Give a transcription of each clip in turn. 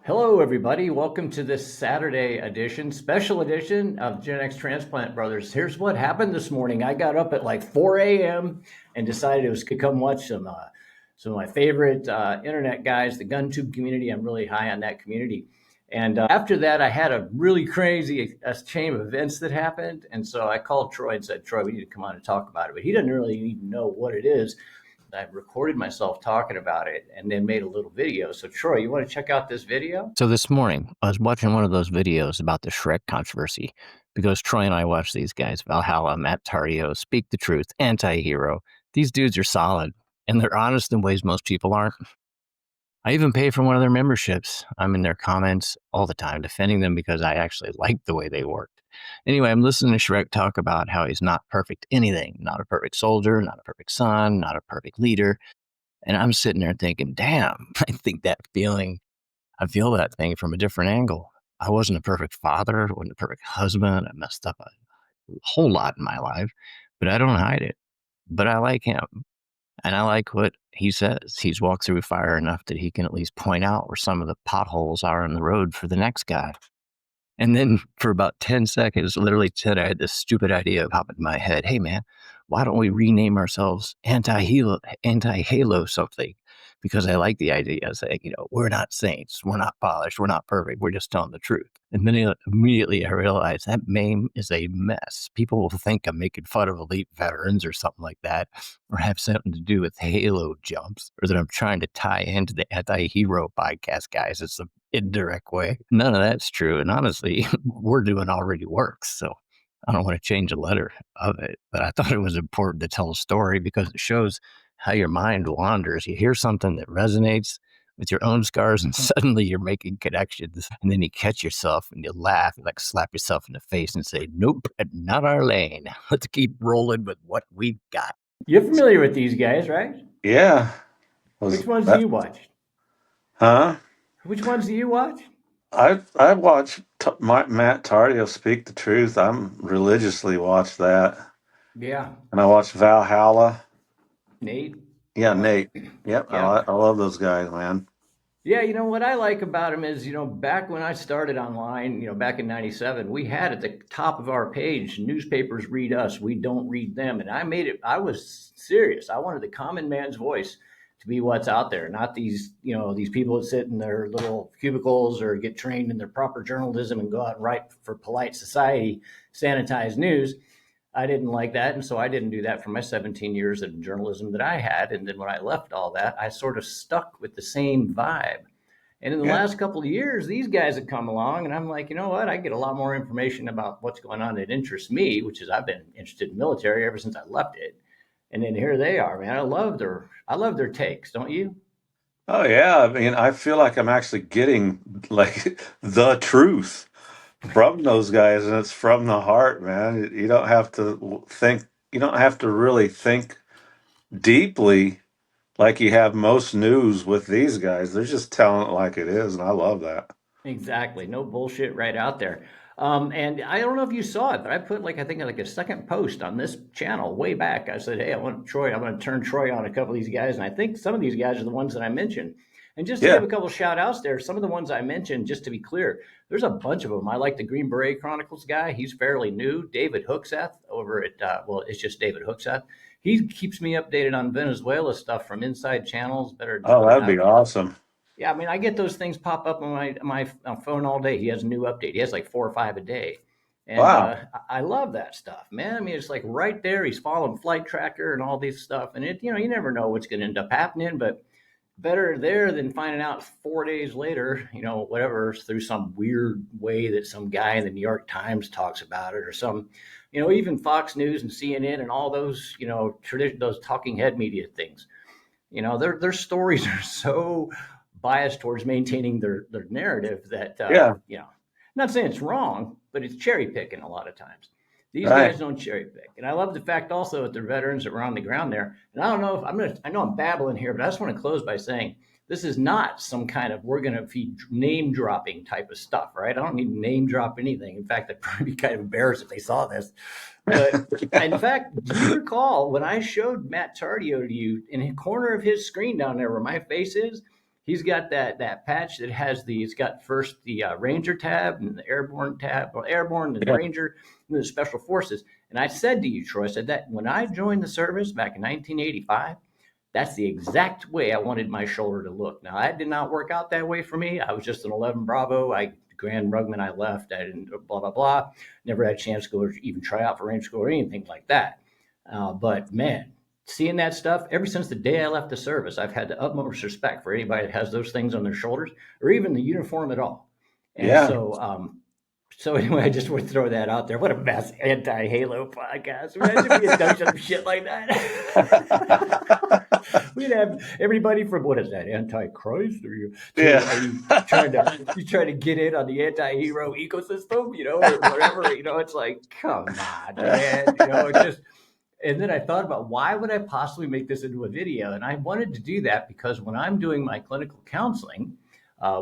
Hello, everybody. Welcome to this Saturday edition, special edition of GenX Transplant Brothers. Here's what happened this morning. I got up at like 4 a.m. and decided it was to come watch some of my favorite internet guys, the GunTube community. I'm really high on that community. And after that, I had a really crazy chain of events that happened. And so I called Troy and said, Troy, we need to come on and talk about it. But he doesn't really even know what it is. I recorded myself talking about it and then made a little video. So, Troy, you want to check out this video? So this morning, I was watching one of those videos about the Shrek controversy because Troy and I watch these guys, Valhalla, Matt Tardio, Speak the Truth, Anti-Hero. These dudes are solid, and they're honest in ways most people aren't. I even pay for one of their memberships. I'm in their comments all the time, defending them because I actually like the way they worked. Anyway, I'm listening to Shrek talk about how he's not perfect anything, not a perfect soldier, not a perfect son, not a perfect leader. And I'm sitting there thinking, damn, I feel that thing from a different angle. I wasn't a perfect father, I wasn't a perfect husband. I messed up a whole lot in my life, but I don't hide it. But I like him. And I like what he says. He's walked through fire enough that he can at least point out where some of the potholes are in the road for the next guy. And then for about 10 seconds, literally 10, I had this stupid idea pop into my head. Hey, man, why don't we rename ourselves Anti-Halo something? Because I like the idea of saying, we're not saints, we're not polished, we're not perfect, we're just telling the truth. And then immediately I realized that name is a mess. People will think I'm making fun of elite veterans or something like that, or have something to do with Halo jumps, or that I'm trying to tie into the Anti-Hero podcast guys. It's a indirect way. None of that's true. And honestly, we're doing already works. So I don't want to change a letter of it. But I thought it was important to tell a story because it shows how your mind wanders. You hear something that resonates with your own scars, and suddenly you're making connections. And then you catch yourself and you laugh, and like slap yourself in the face and say, nope, not our lane. Let's keep rolling with what we've got. You're familiar with these guys, right? Yeah. Was Which ones do that, you watch? huh? Which ones do you watch? I watch Matt Tardio Speak the Truth. I'm religiously watch that, Yeah, and I watch Valhalla. Nate. Yeah, Yep. Nate. Yep, Yeah. I love those guys, man. Yeah, what I like about them is, back when I started online, back in 97, we had at the top of our page, newspapers read us, we don't read them. And I was serious. I wanted the common man's voice to be what's out there, not these people that sit in their little cubicles or get trained in their proper journalism and go out and write for polite society, sanitized news. I didn't like that. And so I didn't do that for my 17 years of journalism that I had. And then when I left all that, I sort of stuck with the same vibe. And in the Yeah. last couple of years, these guys have come along, and I'm like, you know what? I get a lot more information about what's going on that interests me, which is I've been interested in military ever since I left it. And then here they are, man. I love their takes, don't you? Oh yeah. I mean, I feel like I'm actually getting like the truth from those guys, and it's from the heart, man. You don't have to think. You don't have to really think deeply like you have most news with these guys. They're just telling it like it is, and I love that. Exactly. No bullshit right out there. And I don't know if you saw it, but I put I think like a second post on this channel way back. I said, hey, I'm going to turn Troy on a couple of these guys. And I think some of these guys are the ones that I mentioned. And just to give Yeah. a couple of shout outs there, some of the ones I mentioned, just to be clear, there's a bunch of them. I like the Green Beret Chronicles guy. He's fairly new. David Hookseth over at, it's just David Hookseth. He keeps me updated on Venezuela stuff from inside channels. Better, Oh, I mean, that'd be awesome. yeah, I mean, I get those things pop up on my phone all day. He has a new update. He has like 4 or 5 a day, and Wow. I love that stuff, man. I mean, it's like right there. He's following flight tracker and all this stuff, and you never know what's going to end up happening, but better there than finding out 4 days later, whatever, through some weird way that some guy in the New York Times talks about it, or some, even Fox News and CNN and all those, those talking head media things. Their stories are so biased towards maintaining their narrative that Yeah. I'm not saying it's wrong, but it's cherry picking a lot of times. These Right. guys don't cherry pick, and I love the fact also that they're veterans that were on the ground there. And I don't know if I know I'm babbling here, but I just want to close by saying this is not some kind of we're going to feed name dropping type of stuff, right? I don't need to name drop anything. In fact, I'd probably be kind of embarrassed if they saw this. But in fact, do you recall when I showed Matt Tardio to you in the corner of his screen down there where my face is? He's got that patch that has it's got first the Ranger tab and the Airborne tab, or Airborne and Yeah. Ranger, and the Special Forces. And I said to you, Troy, I said that when I joined the service back in 1985, that's the exact way I wanted my shoulder to look. Now, that did not work out that way for me. I was just an 11 Bravo. Grand Rugman, I left. I didn't, blah, blah, blah. Never had a chance to go or even try out for Ranger School or anything like that. But man, seeing that stuff, ever since the day I left the service, I've had the utmost respect for anybody that has those things on their shoulders or even the uniform at all. And Yeah. so anyway, I just would throw that out there. What a mass anti-Halo podcast. Imagine we had done some shit like that. We'd have everybody from, what is that, Antichrist? Or you trying to get in on the anti-hero ecosystem, or whatever, it's like, come on, man. It's just, and then I thought about why would I possibly make this into a video? And I wanted to do that because when I'm doing my clinical counseling,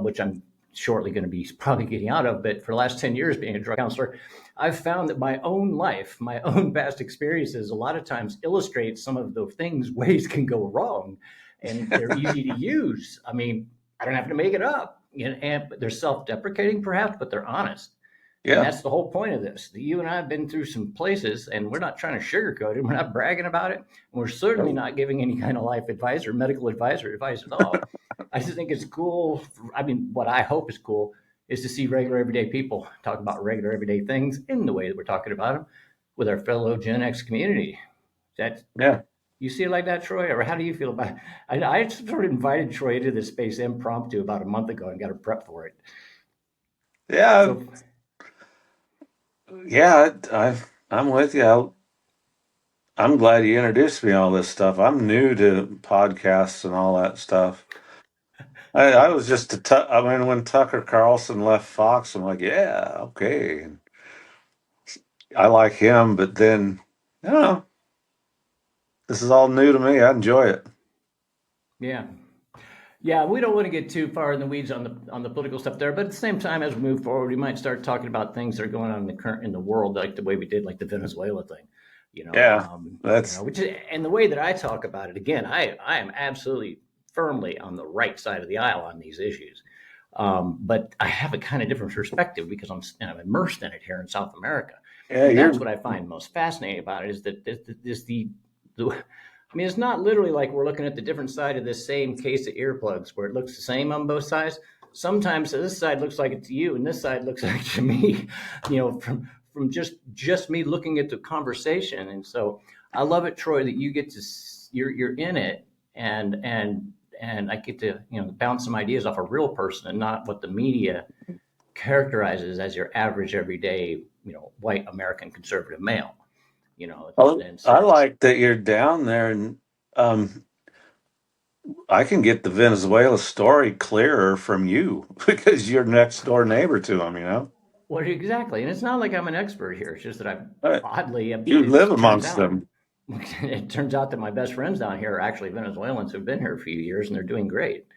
which I'm shortly going to be probably getting out of, but for the last 10 years being a drug counselor, I've found that my own life, my own past experiences, a lot of times illustrate some of the ways can go wrong, and they're easy to use. I mean, I don't have to make it up, and they're self-deprecating perhaps, but they're honest. Yeah. And that's the whole point of this. You and I have been through some places, and we're not trying to sugarcoat it. We're not bragging about it. And we're certainly not giving any kind of life advice or medical advice or advice at all. I just think it's cool. I mean, what I hope is cool is to see regular, everyday people talk about regular, everyday things in the way that we're talking about them with our fellow Gen X community. You see it like that, Troy? Or how do you feel about it? I sort of invited Troy into this space impromptu about a month ago and got her prepped for it. Yeah. I'm with you. I'm glad you introduced me to all this stuff. I'm new to podcasts and all that stuff. I was just when Tucker Carlson left Fox, I'm like, yeah, okay. I like him, but then, I don't know. This is all new to me. I enjoy it. Yeah, we don't want to get too far in the weeds on the political stuff there, but at the same time, as we move forward, we might start talking about things that are going on in the world, like the way we did, like the Venezuela thing. And the way that I talk about it, again, I am absolutely firmly on the right side of the aisle on these issues, but I have a kind of different perspective because I'm immersed in it here in South America. And that's what I find most fascinating about it is that I mean, it's not literally like we're looking at the different side of this same case of earplugs where it looks the same on both sides. Sometimes this side looks like it to you and this side looks like it to me, from just me looking at the conversation. And so I love it, Troy, that you get to, you're in it and I get to, bounce some ideas off a real person and not what the media characterizes as your average everyday, white American conservative male. I like that you're down there, and I can get the Venezuela story clearer from you because you're next door neighbor to them. Well, exactly, and it's not like I'm an expert here. It's just that you live amongst them. It turns out that my best friends down here are actually Venezuelans who've been here a few years, and they're doing great.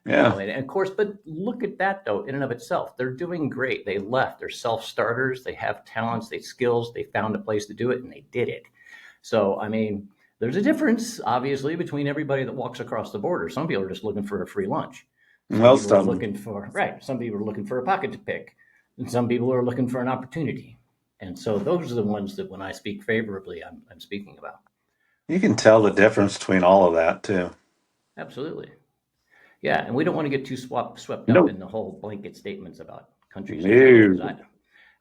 Yeah. And of course, but look at that, though, in and of itself. They're doing great. They left. They're self-starters. They have talents, they skills. They found a place to do it, and they did it. So, I mean, there's a difference, obviously, between everybody that walks across the border. Some people are just looking for a free lunch. Some people are looking for a pocket to pick. And some people are looking for an opportunity. And so those are the ones that when I speak favorably, I'm speaking about. You can tell the difference between all of that, too. Absolutely. Yeah, and we don't want to get too swept up in the whole blanket statements about countries.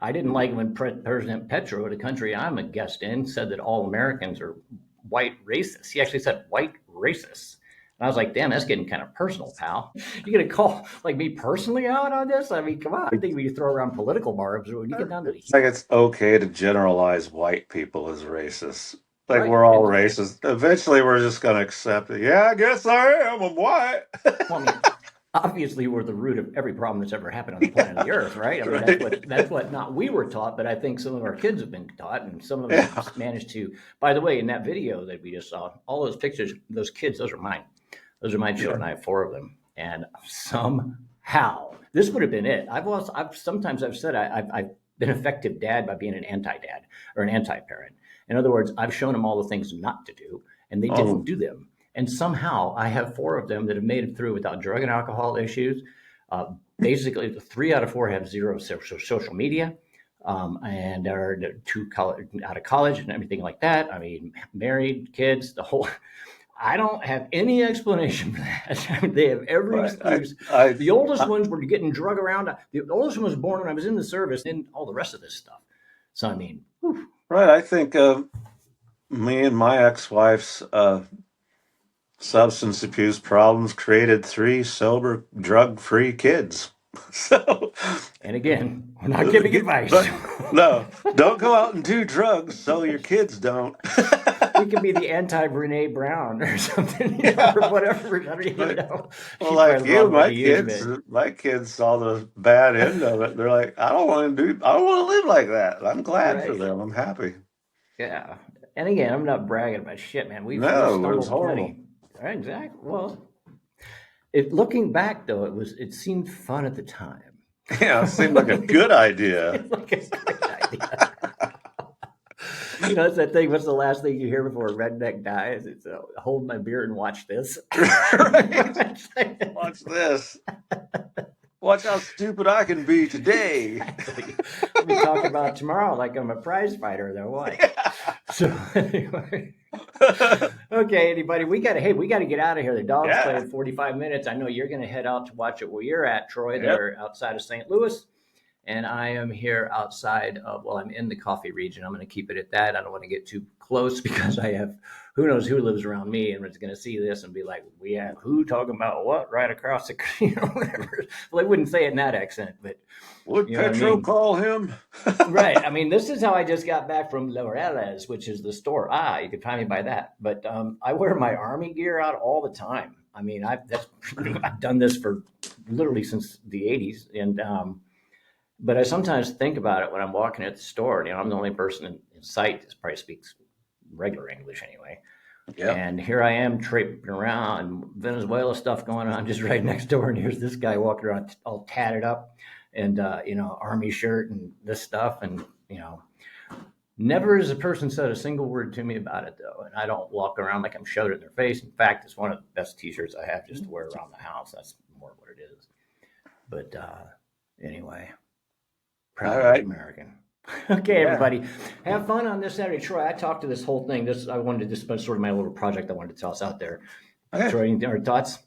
I didn't like when President Petro, the country I'm a guest in, said that all Americans are white racists. He actually said white racists. And I was like, damn, that's getting kind of personal, pal. You're going to call me personally out on this? I mean, come on. I think we throw around political barbs. When you get down to it's okay to generalize white people as racist. We're all racist. Eventually, we're just going to accept it. Yeah, I guess I am. I'm white. Well, I mean, obviously, we're the root of every problem that's ever happened on the planet of the Earth, right? I mean, that's what not we were taught, but I think some of our kids have been taught, and some of them managed to. By the way, in that video that we just saw, all those pictures, those kids, those are mine. Those are my children. I have 4 of them, and somehow this would have been it. Sometimes I've said I've been an effective dad by being an anti-dad or an anti-parent. In other words, I've shown them all the things not to do, and they didn't do them. And somehow I have 4 of them that have made it through without drug and alcohol issues. Basically, 3 out of 4 have zero social media, and are 2 out of college and everything like that. I mean, married, kids, the whole. I don't have any explanation for that. They have every Right. excuse. The oldest ones were getting drug around. The oldest one was born when I was in the service, and all the rest of this stuff. So I mean, whew. Right. I think me and my ex-wife's substance abuse problems created 3 sober, drug-free kids. So, And again, we're not giving advice. but no, don't go out and do drugs so your kids don't. We could be the anti-Brene Brown or something, or whatever. I don't even know. Well, She like probably you, loved what you used it. my kids saw the bad end of it. They're like, I don't want to live like that. I'm glad for Right. them. I'm happy. Yeah. And again, I'm not bragging about shit, man. We've No, it was stumbled horrible. plenty. Right, exactly. Well, looking back though, it seemed fun at the time. Yeah, it seemed like a good idea. It's like a great idea. It's that thing. What's the last thing you hear before a redneck dies? It's hold my beer and watch this. Right. Watch this. Watch how stupid I can be today. We'll be talking about tomorrow like I'm a prize fighter, though. What? Yeah. So anyway, okay, anybody, we got to get out of here. The dog's playing 45 minutes. I know you're going to head out to watch it where you're at, Troy. Yep. They're outside of St. Louis. And I am here outside of, well, I'm in the coffee region. I'm going to keep it at that. I don't want to get too close because I have, who knows who lives around me and is going to see this and be like, we have who talking about what right across the, whatever. Well, they wouldn't say it in that accent, but. Would Petro call him? Right. I mean, this is how I just got back from Laureles, which is the store. You can find me by that. But I wear my Army gear out all the time. I mean, I've done this for literally since the 80s. And, but I sometimes think about it when I'm walking at the store. I'm the only person in sight that probably speaks regular English anyway. Yeah. And here I am tripping around, Venezuela stuff going on just right next door. And here's this guy walking around all tatted up and, Army shirt and this stuff. And, never has a person said a single word to me about it, though. And I don't walk around like I'm shoved in their face. In fact, it's one of the best T-shirts I have just to wear around the house. That's more what it is. But anyway. Proud All right. American. Okay, everybody, have fun on this Saturday. Troy, I talked to this whole thing. I wanted to just sort of my little project I wanted to toss out there. Okay. Troy, any thoughts?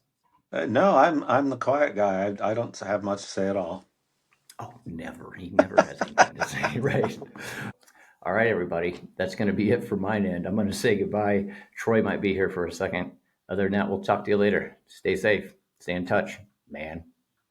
No, I'm the quiet guy. I don't have much to say at all. Oh, never. He never has anything to say, right? All right, everybody, that's going to be it for mine end. I'm going to say goodbye. Troy might be here for a second. Other than that, we'll talk to you later. Stay safe. Stay in touch, man.